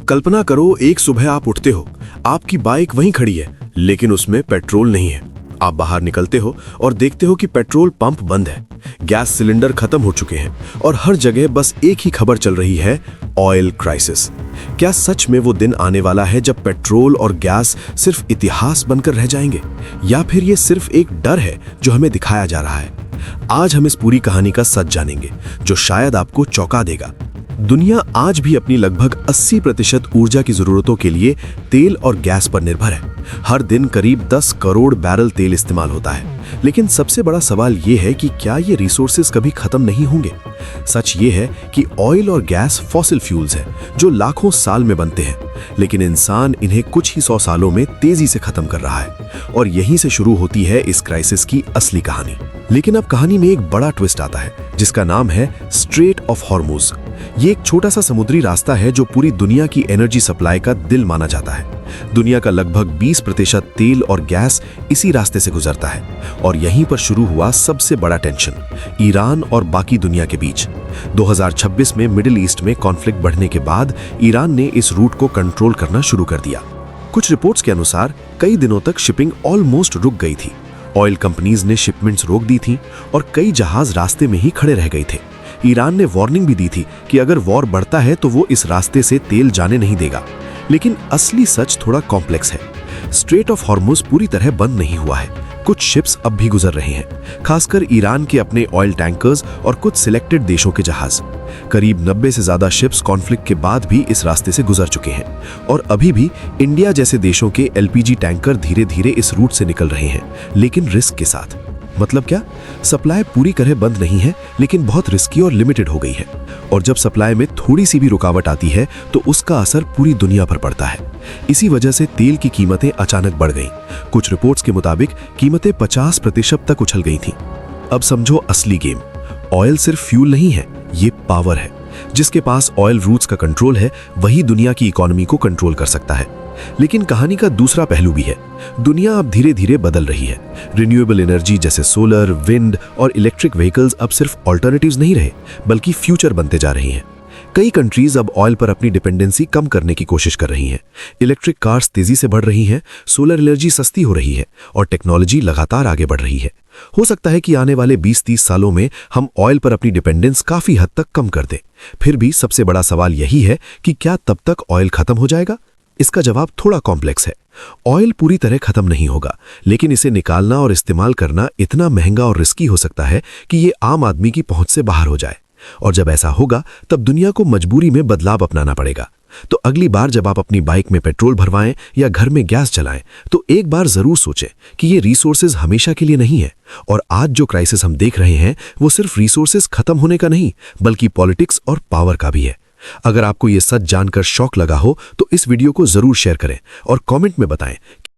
कल्पना करो, एक सुबह आप उठते हो, आपकी बाइक वहीं खड़ी है, लेकिन उसमें पेट्रोल नहीं है। आप बाहर निकलते हो और देखते हो कि पेट्रोल पंप बंद है, गैस सिलेंडर खत्म हो चुके हैं और हर जगह बस एक ही खबर चल रही है, ऑयल क्राइसिस। क्या सच में वो दिन आने वाला है जब पेट्रोल और गैस सिर्फ इतिहास बनकर रह जाएंगे, या फिर ये सिर्फ एक डर है जो हमें दिखाया जा रहा है? आज हम इस पूरी कहानी का सच जानेंगे, जो शायद आपको चौंका देगा। दुनिया आज भी अपनी लगभग 80% ऊर्जा की जरूरतों के लिए तेल और गैस पर निर्भर है। हर दिन करीब 10 करोड़ बैरल तेल इस्तेमाल होता है। लेकिन सबसे बड़ा सवाल यह है कि क्या ये रिसोर्सेज कभी खत्म नहीं होंगे? सच ये है कि ऑयल और गैस फॉसिल फ्यूल्स हैं जो लाखों साल में बनते हैं, लेकिन इंसान इन्हें कुछ ही 100 सालों में तेजी से खत्म कर रहा है। और यहीं से शुरू होती है इस क्राइसिस की असली कहानी। लेकिन अब कहानी में एक बड़ा ट्विस्ट आता है, जिसका नाम है स्ट्रेट ऑफ हॉर्मुज। ये एक छोटा सा समुद्री रास्ता है जो पूरी दुनिया की एनर्जी सप्लाई का दिल माना जाता है। दुनिया का लगभग 20% तेल और गैस इसी रास्ते से गुजरता है। और यहीं पर शुरू हुआ सबसे बड़ा टेंशन, ईरान और बाकी दुनिया के बीच। 2026 में मिडिल ईस्ट में कॉन्फ्लिक्ट बढ़ने के बाद ईरान ने इस रूट को कंट्रोल करना शुरू कर दिया। कुछ रिपोर्ट्स के अनुसार कई दिनों तक शिपिंग ऑलमोस्ट रुक गई थी। ऑयल कंपनीज ने शिपमेंट्स रोक दी थी और कई जहाज रास्ते में ही खड़े रह गए थे। ईरान ने वार्निंग भी दी थी कि अगर वॉर बढ़ता है तो वो इस रास्ते से तेल जाने नहीं देगा। लेकिन असली सच थोड़ा कॉम्प्लेक्स है। स्ट्रेट ऑफ हॉर्मुज पूरी तरह बंद नहीं हुआ है। कुछ शिप्स अब भी गुजर रहे हैं, खासकर ईरान के अपने ऑयल टैंकर्स और कुछ सिलेक्टेड देशों के जहाज। करीब 90 से ज्यादा शिप्स कॉन्फ्लिक्ट के बाद भी इस रास्ते से गुजर चुके हैं। और अभी भी इंडिया जैसे देशों के एलपीजी टैंकर धीरे धीरे इस रूट से निकल रहे हैं, लेकिन रिस्क के साथ। मतलब क्या? सप्लाई पूरी तरह बंद नहीं है, लेकिन बहुत रिस्की और लिमिटेड हो गई है। और जब सप्लाई में थोड़ी सी भी रुकावट आती है तो उसका असर पूरी दुनिया पर पड़ता है। इसी वजह से तेल की कीमतें अचानक बढ़ गईं। कुछ रिपोर्ट्स के मुताबिक कीमतें 50% तक उछल गई थीं। अब समझो असली गेम। ऑयल सिर्फ फ्यूल नहीं है, ये पावर है। जिसके पास ऑयल रूट्स का कंट्रोल है, वही दुनिया की इकोनॉमी को कंट्रोल कर सकता है। लेकिन कहानी का दूसरा पहलू भी है। दुनिया अब धीरे धीरे बदल रही है। रिन्यूएबल एनर्जी जैसे सोलर, विंड और इलेक्ट्रिक व्हीकल्स अब सिर्फ ऑल्टरनेटिव्स नहीं रहे, बल्कि फ्यूचर बनते जा रही हैं। कई कंट्रीज अब ऑयल पर अपनी डिपेंडेंसी कम करने की कोशिश कर रही हैं। इलेक्ट्रिक कार्स तेजी से बढ़ रही हैं, सोलर एनर्जी सस्ती हो रही है और टेक्नोलॉजी लगातार आगे बढ़ रही है। हो सकता है कि आने वाले 20-30 सालों में हम ऑयल पर अपनी डिपेंडेंस काफी हद तक कम कर दें। फिर भी सबसे बड़ा सवाल यही है कि क्या तब तक ऑयल खत्म हो जाएगा? इसका जवाब थोड़ा कॉम्प्लेक्स है। ऑयल पूरी तरह खत्म नहीं होगा, लेकिन इसे निकालना और इस्तेमाल करना इतना महंगा और रिस्की हो सकता है कि ये आम आदमी की पहुंच से बाहर हो जाए। और जब ऐसा होगा, तब दुनिया को मजबूरी में बदलाव अपनाना पड़ेगा। तो अगली बार जब आप अपनी बाइक में पेट्रोल भरवाएं या घर में गैस चलाएं, तो एक बार जरूर सोचें कि ये रिसोर्सेज हमेशा के लिए नहीं है। और आज जो क्राइसिस हम देख रहे हैं, वो सिर्फ रिसोर्सेज खत्म होने का नहीं, बल्कि पॉलिटिक्स और पावर का भी है। अगर आपको ये सच जानकर शौक लगा हो तो इस वीडियो को जरूर शेयर करें और कमेंट में बताएं